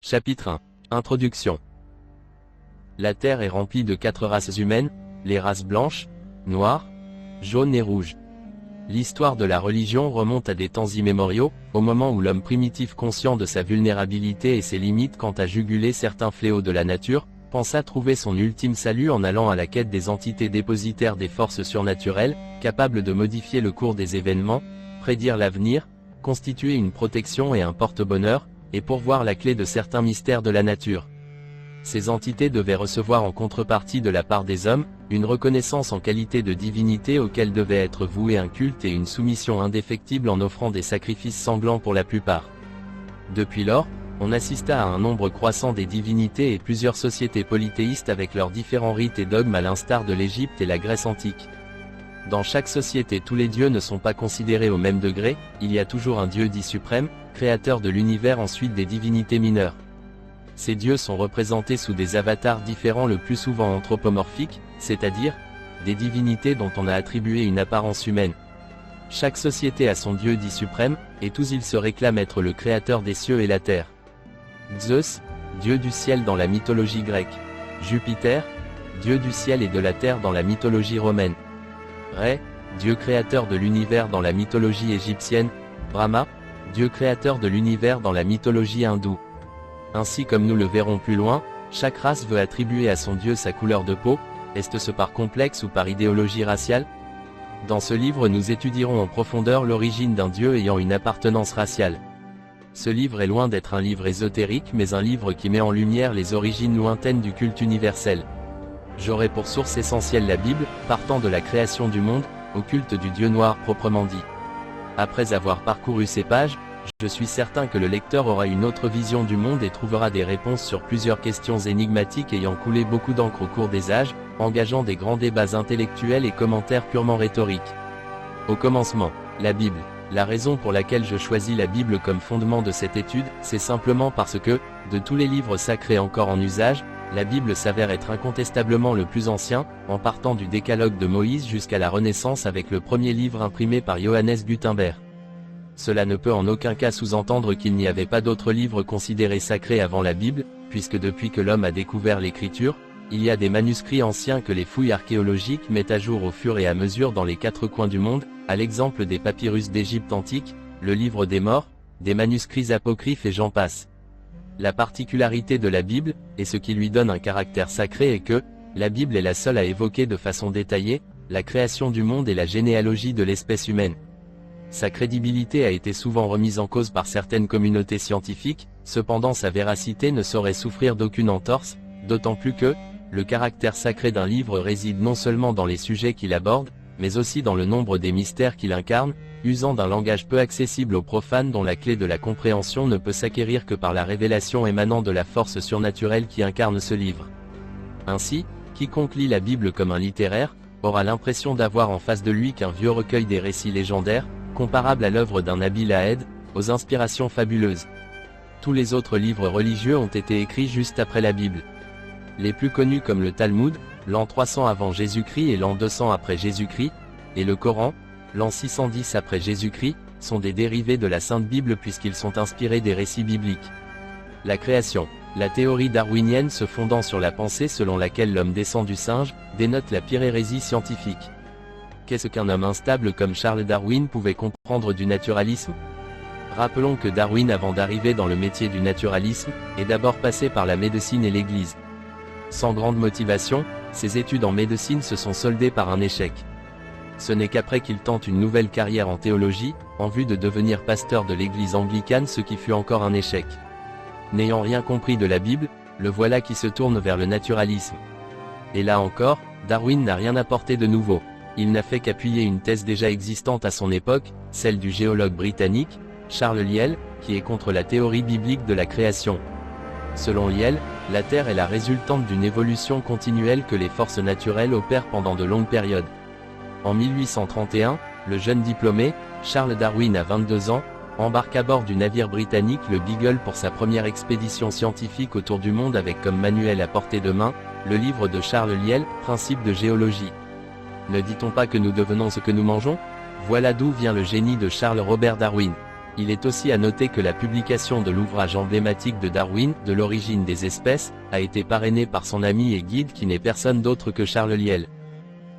Chapitre 1. Introduction. La Terre est remplie de 4 races humaines, les races blanches, noires, jaunes et rouges. L'histoire de la religion remonte à des temps immémoriaux, au moment où l'homme primitif, conscient de sa vulnérabilité et ses limites quant à juguler certains fléaux de la nature, pensa trouver son ultime salut en allant à la quête des entités dépositaires des forces surnaturelles, capables de modifier le cours des événements, prédire l'avenir, constituer une protection et un porte-bonheur, et pourvoir la clé de certains mystères de la nature. Ces entités devaient recevoir en contrepartie de la part des hommes, une reconnaissance en qualité de divinité auquel devait être voué un culte et une soumission indéfectible en offrant des sacrifices sanglants pour la plupart. Depuis lors, on assista à un nombre croissant des divinités et plusieurs sociétés polythéistes avec leurs différents rites et dogmes à l'instar de l'Égypte et la Grèce antique. Dans chaque société, tous les dieux ne sont pas considérés au même degré, il y a toujours un dieu dit suprême, créateur de l'univers, ensuite des divinités mineures. Ces dieux sont représentés sous des avatars différents, le plus souvent anthropomorphiques, c'est-à-dire des divinités dont on a attribué une apparence humaine. Chaque société a son dieu dit suprême, et tous ils se réclament être le créateur des cieux et la terre. Zeus, dieu du ciel dans la mythologie grecque. Jupiter, dieu du ciel et de la terre dans la mythologie romaine. Rê, dieu créateur de l'univers dans la mythologie égyptienne. Brahma, dieu créateur de l'univers dans la mythologie hindoue. Ainsi, comme nous le verrons plus loin, chaque race veut attribuer à son dieu sa couleur de peau. Est-ce par complexe ou par idéologie raciale? Dans ce livre, nous étudierons en profondeur l'origine d'un dieu ayant une appartenance raciale. Ce livre est loin d'être un livre ésotérique, mais un livre qui met en lumière les origines lointaines du culte universel. J'aurai pour source essentielle la Bible, partant de la création du monde, au culte du Dieu noir proprement dit. Après avoir parcouru ces pages, je suis certain que le lecteur aura une autre vision du monde et trouvera des réponses sur plusieurs questions énigmatiques ayant coulé beaucoup d'encre au cours des âges, engageant des grands débats intellectuels et commentaires purement rhétoriques. Au commencement, la Bible. La raison pour laquelle je choisis la Bible comme fondement de cette étude, c'est simplement parce que, de tous les livres sacrés encore en usage, la Bible s'avère être incontestablement le plus ancien, en partant du Décalogue de Moïse jusqu'à la Renaissance avec le premier livre imprimé par Johannes Gutenberg. Cela ne peut en aucun cas sous-entendre qu'il n'y avait pas d'autres livres considérés sacrés avant la Bible, puisque depuis que l'homme a découvert l'écriture, il y a des manuscrits anciens que les fouilles archéologiques mettent à jour au fur et à mesure dans les 4 coins du monde, à l'exemple des papyrus d'Égypte antique, le livre des morts, des manuscrits apocryphes et j'en passe. La particularité de la Bible, et ce qui lui donne un caractère sacré, est que, la Bible est la seule à évoquer de façon détaillée, la création du monde et la généalogie de l'espèce humaine. Sa crédibilité a été souvent remise en cause par certaines communautés scientifiques, cependant sa véracité ne saurait souffrir d'aucune entorse, d'autant plus que, le caractère sacré d'un livre réside non seulement dans les sujets qu'il aborde, mais aussi dans le nombre des mystères qu'il incarne, usant d'un langage peu accessible aux profanes dont la clé de la compréhension ne peut s'acquérir que par la révélation émanant de la force surnaturelle qui incarne ce livre. Ainsi, quiconque lit la Bible comme un littéraire, aura l'impression d'avoir en face de lui qu'un vieux recueil des récits légendaires, comparable à l'œuvre d'un Nabil Ahed, aux inspirations fabuleuses. Tous les autres livres religieux ont été écrits juste après la Bible. Les plus connus comme le Talmud, l'an 300 avant Jésus-Christ et l'an 200 après Jésus-Christ, et le Coran, l'an 610 après Jésus-Christ, sont des dérivés de la Sainte Bible puisqu'ils sont inspirés des récits bibliques. La création. La théorie darwinienne se fondant sur la pensée selon laquelle l'homme descend du singe, dénote la pire hérésie scientifique. Qu'est-ce qu'un homme instable comme Charles Darwin pouvait comprendre du naturalisme? Rappelons que Darwin, avant d'arriver dans le métier du naturalisme, est d'abord passé par la médecine et l'Église. Sans grande motivation, ses études en médecine se sont soldées par un échec. Ce n'est qu'après qu'il tente une nouvelle carrière en théologie, en vue de devenir pasteur de l'église anglicane, ce qui fut encore un échec. N'ayant rien compris de la Bible, le voilà qui se tourne vers le naturalisme. Et là encore, Darwin n'a rien apporté de nouveau. Il n'a fait qu'appuyer une thèse déjà existante à son époque, celle du géologue britannique, Charles Lyell, qui est contre la théorie biblique de la création. Selon Lyell, la Terre est la résultante d'une évolution continuelle que les forces naturelles opèrent pendant de longues périodes. En 1831, le jeune diplômé, Charles Darwin à 22 ans, embarque à bord du navire britannique le Beagle pour sa première expédition scientifique autour du monde avec comme manuel à portée de main, le livre de Charles Lyell, Principes de géologie. Ne dit-on pas que nous devenons ce que nous mangeons? Voilà d'où vient le génie de Charles Robert Darwin. Il est aussi à noter que la publication de l'ouvrage emblématique de Darwin, De l'origine des espèces, a été parrainée par son ami et guide qui n'est personne d'autre que Charles Lyell.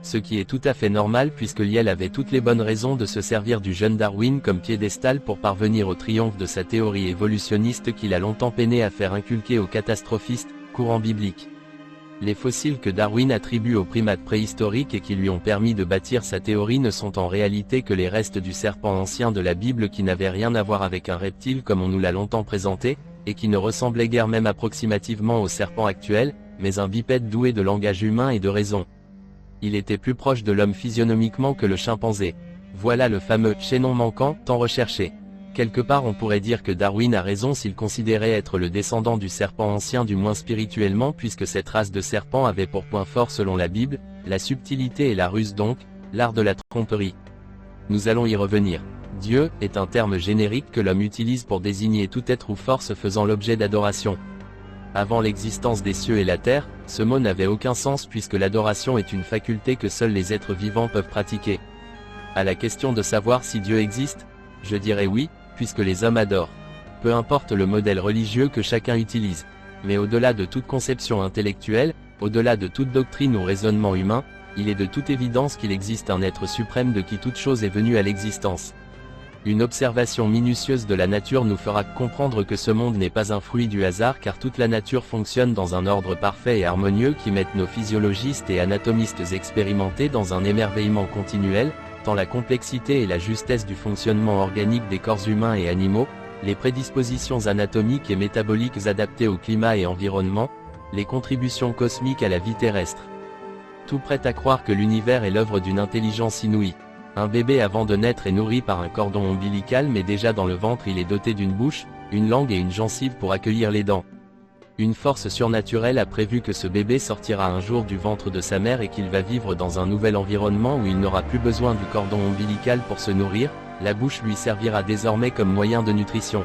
Ce qui est tout à fait normal puisque Lyell avait toutes les bonnes raisons de se servir du jeune Darwin comme piédestal pour parvenir au triomphe de sa théorie évolutionniste qu'il a longtemps peiné à faire inculquer aux catastrophistes, courant biblique. Les fossiles que Darwin attribue aux primates préhistoriques et qui lui ont permis de bâtir sa théorie ne sont en réalité que les restes du serpent ancien de la Bible qui n'avait rien à voir avec un reptile comme on nous l'a longtemps présenté, et qui ne ressemblait guère même approximativement au serpent actuel, mais un bipède doué de langage humain et de raison. Il était plus proche de l'homme physionomiquement que le chimpanzé. Voilà le fameux « chaînon manquant » tant recherché. Quelque part on pourrait dire que Darwin a raison s'il considérait être le descendant du serpent ancien du moins spirituellement puisque cette race de serpents avait pour point fort selon la Bible, la subtilité et la ruse donc, l'art de la tromperie. Nous allons y revenir. Dieu est un terme générique que l'homme utilise pour désigner tout être ou force faisant l'objet d'adoration. Avant l'existence des cieux et la terre, ce mot n'avait aucun sens puisque l'adoration est une faculté que seuls les êtres vivants peuvent pratiquer. À la question de savoir si Dieu existe, je dirais oui, puisque les hommes adorent. Peu importe le modèle religieux que chacun utilise. Mais au-delà de toute conception intellectuelle, au-delà de toute doctrine ou raisonnement humain, il est de toute évidence qu'il existe un être suprême de qui toute chose est venue à l'existence. Une observation minutieuse de la nature nous fera comprendre que ce monde n'est pas un fruit du hasard car toute la nature fonctionne dans un ordre parfait et harmonieux qui met nos physiologistes et anatomistes expérimentés dans un émerveillement continuel, tant la complexité et la justesse du fonctionnement organique des corps humains et animaux, les prédispositions anatomiques et métaboliques adaptées au climat et environnement, les contributions cosmiques à la vie terrestre. Tout prête à croire que l'univers est l'œuvre d'une intelligence inouïe. Un bébé avant de naître est nourri par un cordon ombilical mais déjà dans le ventre il est doté d'une bouche, une langue et une gencive pour accueillir les dents. Une force surnaturelle a prévu que ce bébé sortira un jour du ventre de sa mère et qu'il va vivre dans un nouvel environnement où il n'aura plus besoin du cordon ombilical pour se nourrir, la bouche lui servira désormais comme moyen de nutrition.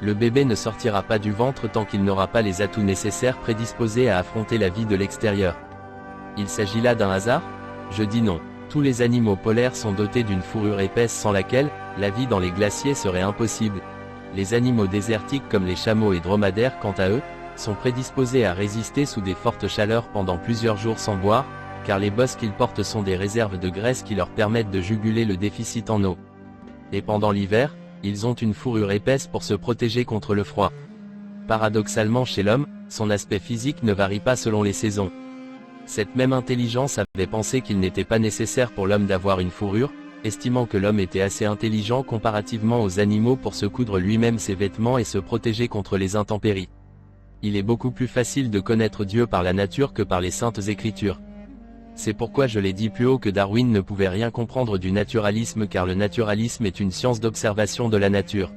Le bébé ne sortira pas du ventre tant qu'il n'aura pas les atouts nécessaires prédisposés à affronter la vie de l'extérieur. Il s'agit là d'un hasard? Je dis non. Tous les animaux polaires sont dotés d'une fourrure épaisse sans laquelle, la vie dans les glaciers serait impossible. Les animaux désertiques comme les chameaux et dromadaires quant à eux, sont prédisposés à résister sous des fortes chaleurs pendant plusieurs jours sans boire, car les bosses qu'ils portent sont des réserves de graisse qui leur permettent de juguler le déficit en eau. Et pendant l'hiver, ils ont une fourrure épaisse pour se protéger contre le froid. Paradoxalement chez l'homme, son aspect physique ne varie pas selon les saisons. Cette même intelligence avait pensé qu'il n'était pas nécessaire pour l'homme d'avoir une fourrure, estimant que l'homme était assez intelligent comparativement aux animaux pour se coudre lui-même ses vêtements et se protéger contre les intempéries. Il est beaucoup plus facile de connaître Dieu par la nature que par les saintes écritures. C'est pourquoi je l'ai dit plus haut que Darwin ne pouvait rien comprendre du naturalisme car le naturalisme est une science d'observation de la nature.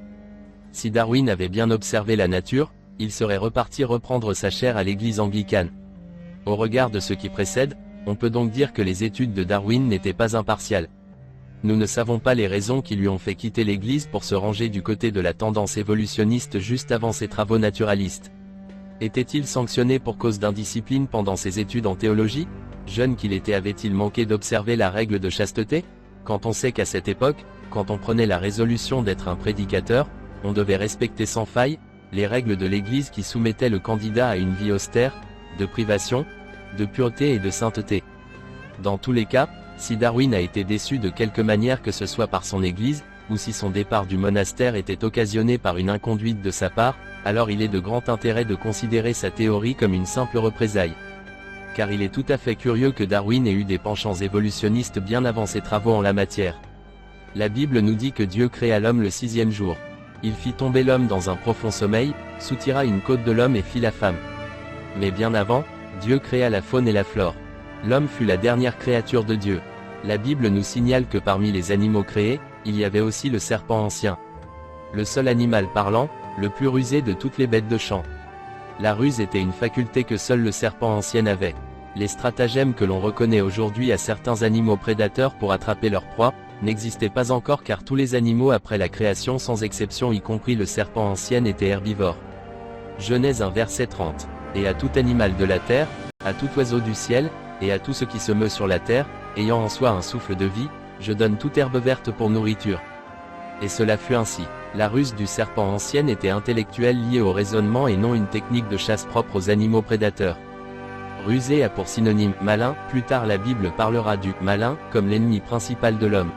Si Darwin avait bien observé la nature, il serait reparti reprendre sa chaire à l'église anglicane. Au regard de ce qui précède, on peut donc dire que les études de Darwin n'étaient pas impartiales. Nous ne savons pas les raisons qui lui ont fait quitter l'église pour se ranger du côté de la tendance évolutionniste juste avant ses travaux naturalistes. Était-il sanctionné pour cause d'indiscipline pendant ses études en théologie? Jeune qu'il était avait-il manqué d'observer la règle de chasteté? Quand on sait qu'à cette époque, quand on prenait la résolution d'être un prédicateur, on devait respecter sans faille les règles de l'Église qui soumettaient le candidat à une vie austère, de privation, de pureté et de sainteté. Dans tous les cas, si Darwin a été déçu de quelque manière que ce soit par son Église, ou si son départ du monastère était occasionné par une inconduite de sa part, alors il est de grand intérêt de considérer sa théorie comme une simple représaille. Car il est tout à fait curieux que Darwin ait eu des penchants évolutionnistes bien avant ses travaux en la matière. La Bible nous dit que Dieu créa l'homme le 6e jour. Il fit tomber l'homme dans un profond sommeil, soutira une côte de l'homme et fit la femme. Mais bien avant, Dieu créa la faune et la flore. L'homme fut la dernière créature de Dieu. La Bible nous signale que parmi les animaux créés, il y avait aussi le serpent ancien. Le seul animal parlant, le plus rusé de toutes les bêtes de champ. La ruse était une faculté que seul le serpent ancien avait. Les stratagèmes que l'on reconnaît aujourd'hui à certains animaux prédateurs pour attraper leur proie, n'existaient pas encore car tous les animaux après la création sans exception y compris le serpent ancien étaient herbivores. Genèse 1 verset 30. Et à tout animal de la terre, à tout oiseau du ciel, et à tout ce qui se meut sur la terre, ayant en soi un souffle de vie, je donne toute herbe verte pour nourriture. Et cela fut ainsi. La ruse du serpent ancienne était intellectuelle liée au raisonnement et non une technique de chasse propre aux animaux prédateurs. Rusé a pour synonyme malin, plus tard la Bible parlera du malin comme l'ennemi principal de l'homme.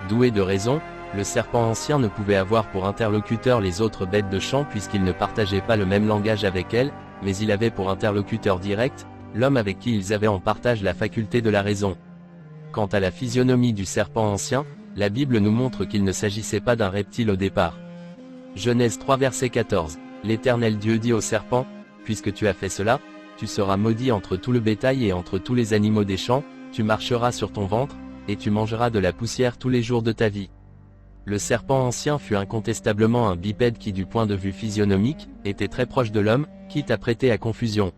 Doué de raison, le serpent ancien ne pouvait avoir pour interlocuteur les autres bêtes de champ puisqu'il ne partageait pas le même langage avec elles, mais il avait pour interlocuteur direct, l'homme avec qui ils avaient en partage la faculté de la raison. Quant à la physionomie du serpent ancien, la Bible nous montre qu'il ne s'agissait pas d'un reptile au départ. Genèse 3 verset 14. L'Éternel Dieu dit au serpent, « Puisque tu as fait cela, tu seras maudit entre tout le bétail et entre tous les animaux des champs, tu marcheras sur ton ventre, et tu mangeras de la poussière tous les jours de ta vie. » Le serpent ancien fut incontestablement un bipède qui du point de vue physionomique, était très proche de l'homme, quitte à prêter à confusion.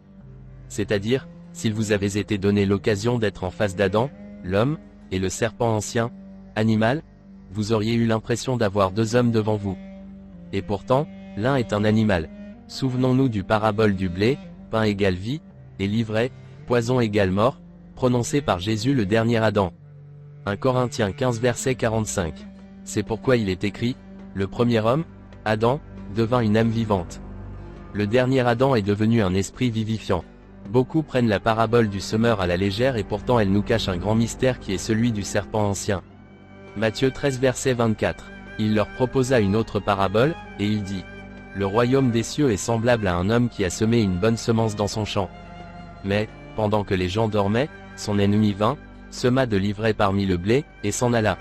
C'est-à-dire, s'il vous avait été donné l'occasion d'être en face d'Adam, l'homme, et le serpent ancien, animal, vous auriez eu l'impression d'avoir deux hommes devant vous. Et pourtant, l'un est un animal. Souvenons-nous du parabole du blé, pain égale vie, et l'ivraie, poison égale mort, prononcé par Jésus le dernier Adam. 1 Corinthiens 15 verset 45. C'est pourquoi il est écrit, le premier homme, Adam, devint une âme vivante. Le dernier Adam est devenu un esprit vivifiant. Beaucoup prennent la parabole du semeur à la légère et pourtant elle nous cache un grand mystère qui est celui du serpent ancien. Matthieu 13 verset 24. Il leur proposa une autre parabole, et il dit, « Le royaume des cieux est semblable à un homme qui a semé une bonne semence dans son champ. Mais, pendant que les gens dormaient, son ennemi vint, sema de l'ivraie parmi le blé, et s'en alla.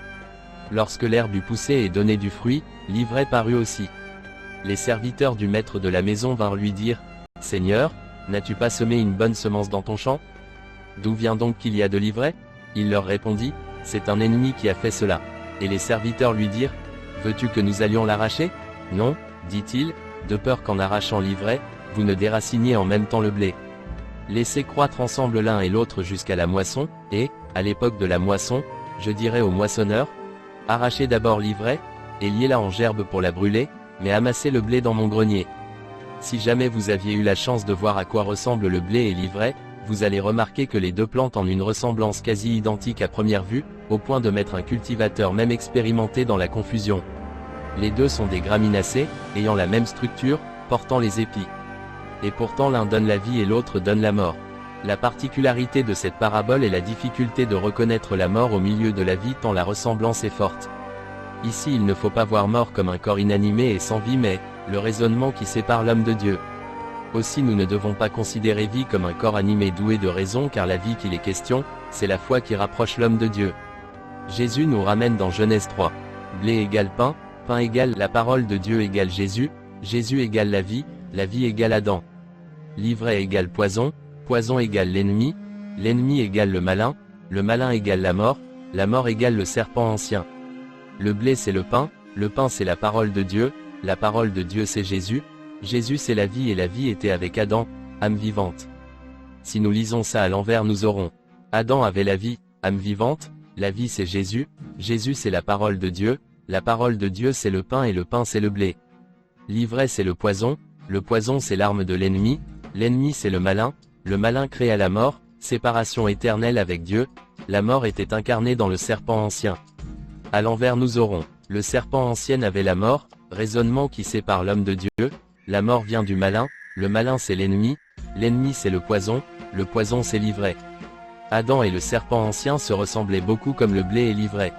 Lorsque l'herbe eut poussé et donné du fruit, l'ivraie parut aussi. Les serviteurs du maître de la maison vinrent lui dire, « Seigneur, n'as-tu pas semé une bonne semence dans ton champ? D'où vient donc qu'il y a de l'ivraie? » Il leur répondit, « C'est un ennemi qui a fait cela. » Et les serviteurs lui dirent, « Veux-tu que nous allions l'arracher? » « Non, dit-il, de peur qu'en arrachant l'ivraie, vous ne déraciniez en même temps le blé. Laissez croître ensemble l'un et l'autre jusqu'à la moisson, et, à l'époque de la moisson, je dirai aux moissonneurs, arrachez d'abord l'ivraie, et liez-la en gerbe pour la brûler, mais amassez le blé dans mon grenier. Si jamais vous aviez eu la chance de voir à quoi ressemblent le blé et l'ivraie, vous allez remarquer que les deux plantes ont une ressemblance quasi identique à première vue, au point de mettre un cultivateur même expérimenté dans la confusion. Les deux sont des graminacées, ayant la même structure, portant les épis. Et pourtant l'un donne la vie et l'autre donne la mort. La particularité de cette parabole est la difficulté de reconnaître la mort au milieu de la vie tant la ressemblance est forte. Ici il ne faut pas voir mort comme un corps inanimé et sans vie mais, le raisonnement qui sépare l'homme de Dieu. Aussi nous ne devons pas considérer vie comme un corps animé doué de raison car la vie qu'il est question, c'est la foi qui rapproche l'homme de Dieu. Jésus nous ramène dans Genèse 3. Blé égale pain, pain égale la parole de Dieu égale Jésus, Jésus égale la vie égale Adam. L'ivraie égale poison, poison égale l'ennemi, l'ennemi égale le malin égale la mort égale le serpent ancien. Le blé c'est le pain c'est la parole de Dieu c'est Jésus, Jésus c'est la vie et la vie était avec Adam, âme vivante. Si nous lisons ça à l'envers nous aurons, Adam avait la vie, âme vivante, la vie c'est Jésus, Jésus c'est la parole de Dieu c'est le pain et le pain c'est le blé. L'ivraie c'est le poison c'est l'arme de l'ennemi c'est le malin crée à la mort, séparation éternelle avec Dieu, la mort était incarnée dans le serpent ancien. À l'envers nous aurons, le serpent ancien avait la mort, raisonnement qui sépare l'homme de Dieu, la mort vient du malin, le malin c'est l'ennemi c'est le poison c'est l'ivraie. Adam et le serpent ancien se ressemblaient beaucoup comme le blé et l'ivraie.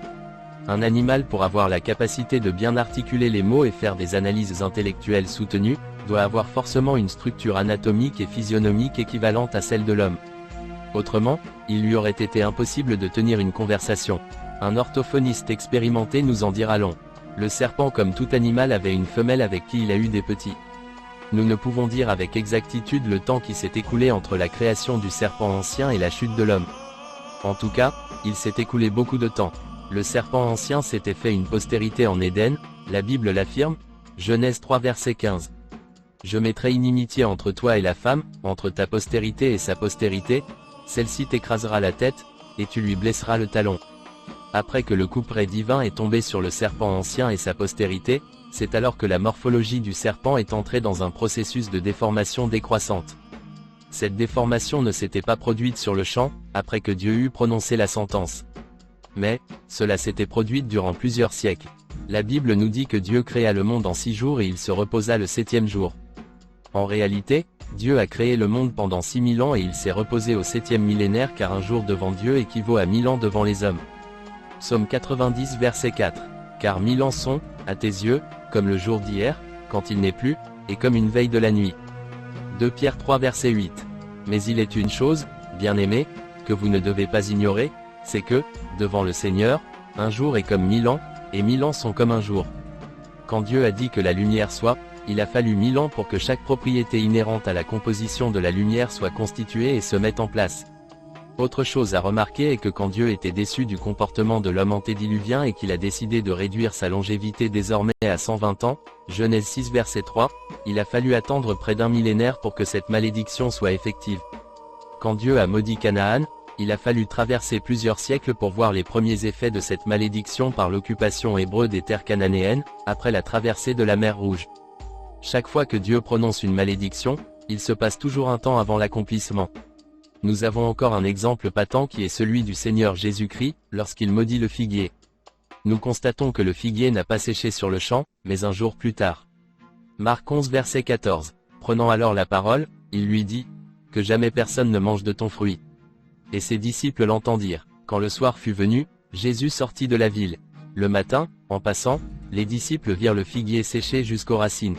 Un animal pour avoir la capacité de bien articuler les mots et faire des analyses intellectuelles soutenues, doit avoir forcément une structure anatomique et physionomique équivalente à celle de l'homme. Autrement, il lui aurait été impossible de tenir une conversation. Un orthophoniste expérimenté nous en dira long. Le serpent comme tout animal avait une femelle avec qui il a eu des petits. Nous ne pouvons dire avec exactitude le temps qui s'est écoulé entre la création du serpent ancien et la chute de l'homme. En tout cas, il s'est écoulé beaucoup de temps. Le serpent ancien s'était fait une postérité en Éden, la Bible l'affirme, Genèse 3 verset 15. Je mettrai inimitié entre toi et la femme, entre ta postérité et sa postérité, celle-ci t'écrasera la tête, et tu lui blesseras le talon. Après que le couperet divin est tombé sur le serpent ancien et sa postérité, c'est alors que la morphologie du serpent est entrée dans un processus de déformation décroissante. Cette déformation ne s'était pas produite sur le champ, après que Dieu eut prononcé la sentence. Mais, cela s'était produit durant plusieurs siècles. La Bible nous dit que Dieu créa le monde en 6 jours et il se reposa le 7e jour. En réalité, Dieu a créé le monde pendant 6000 ans et il s'est reposé au 7e millénaire car un jour devant Dieu équivaut à 1000 ans devant les hommes. Psaume 90 verset 4. Car 1000 ans sont, à tes yeux, comme le jour d'hier, quand il n'est plus, et comme une veille de la nuit. 2 Pierre 3 verset 8. Mais il est une chose, bien-aimés, que vous ne devez pas ignorer, c'est que, devant le Seigneur, un jour est comme 1000 ans, et 1000 ans sont comme un jour. Quand Dieu a dit que la lumière soit, il a fallu 1000 ans pour que chaque propriété inhérente à la composition de la lumière soit constituée et se mette en place. Autre chose à remarquer est que quand Dieu était déçu du comportement de l'homme antédiluvien et qu'il a décidé de réduire sa longévité désormais à 120 ans, Genèse 6 verset 3, il a fallu attendre près d'un millénaire pour que cette malédiction soit effective. Quand Dieu a maudit Canaan, il a fallu traverser plusieurs siècles pour voir les premiers effets de cette malédiction par l'occupation hébreu des terres cananéennes, après la traversée de la mer Rouge. Chaque fois que Dieu prononce une malédiction, il se passe toujours un temps avant l'accomplissement. Nous avons encore un exemple patent qui est celui du Seigneur Jésus-Christ, lorsqu'il maudit le figuier. Nous constatons que le figuier n'a pas séché sur le champ, mais un jour plus tard. Marc 11 verset 14. Prenant alors la parole, il lui dit, « Que jamais personne ne mange de ton fruit. » Et ses disciples l'entendirent. Quand le soir fut venu, Jésus sortit de la ville. Le matin, en passant, les disciples virent le figuier séché jusqu'aux racines.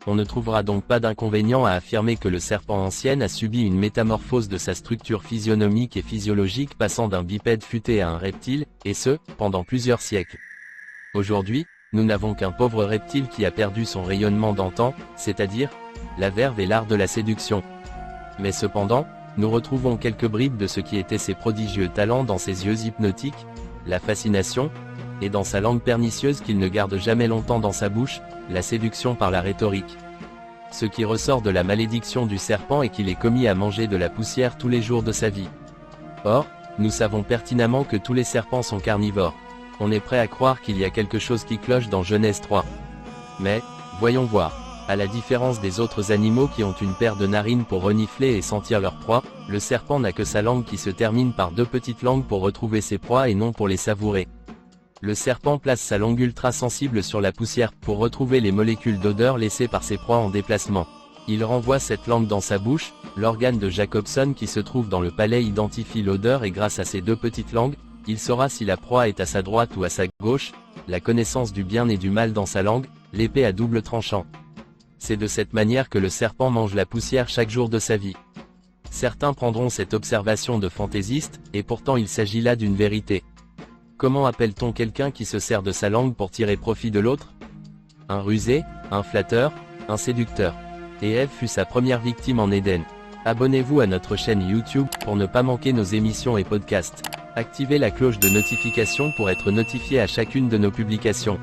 On ne trouvera donc pas d'inconvénient à affirmer que le serpent ancien a subi une métamorphose de sa structure physionomique et physiologique passant d'un bipède futé à un reptile, et ce, pendant plusieurs siècles. Aujourd'hui, nous n'avons qu'un pauvre reptile qui a perdu son rayonnement d'antan, c'est-à-dire, la verve et l'art de la séduction. Mais cependant, nous retrouvons quelques bribes de ce qui étaient ses prodigieux talents dans ses yeux hypnotiques, la fascination, et dans sa langue pernicieuse qu'il ne garde jamais longtemps dans sa bouche, la séduction par la rhétorique. Ce qui ressort de la malédiction du serpent est qu'il est commis à manger de la poussière tous les jours de sa vie. Or, nous savons pertinemment que tous les serpents sont carnivores. On est prêt à croire qu'il y a quelque chose qui cloche dans Genèse 3. Mais, voyons voir. À la différence des autres animaux qui ont une paire de narines pour renifler et sentir leur proie, le serpent n'a que sa langue qui se termine par 2 petites langues pour retrouver ses proies et non pour les savourer. Le serpent place sa langue ultra sensible sur la poussière pour retrouver les molécules d'odeur laissées par ses proies en déplacement. Il renvoie cette langue dans sa bouche, l'organe de Jacobson qui se trouve dans le palais identifie l'odeur et grâce à ces 2 petites langues, il saura si la proie est à sa droite ou à sa gauche, la connaissance du bien et du mal dans sa langue, l'épée à double tranchant. C'est de cette manière que le serpent mange la poussière chaque jour de sa vie. Certains prendront cette observation de fantaisiste, et pourtant il s'agit là d'une vérité. Comment appelle-t-on quelqu'un qui se sert de sa langue pour tirer profit de l'autre? Un rusé, un flatteur, un séducteur. Et Ève fut sa première victime en Éden. Abonnez-vous à notre chaîne YouTube pour ne pas manquer nos émissions et podcasts. Activez la cloche de notification pour être notifié à chacune de nos publications.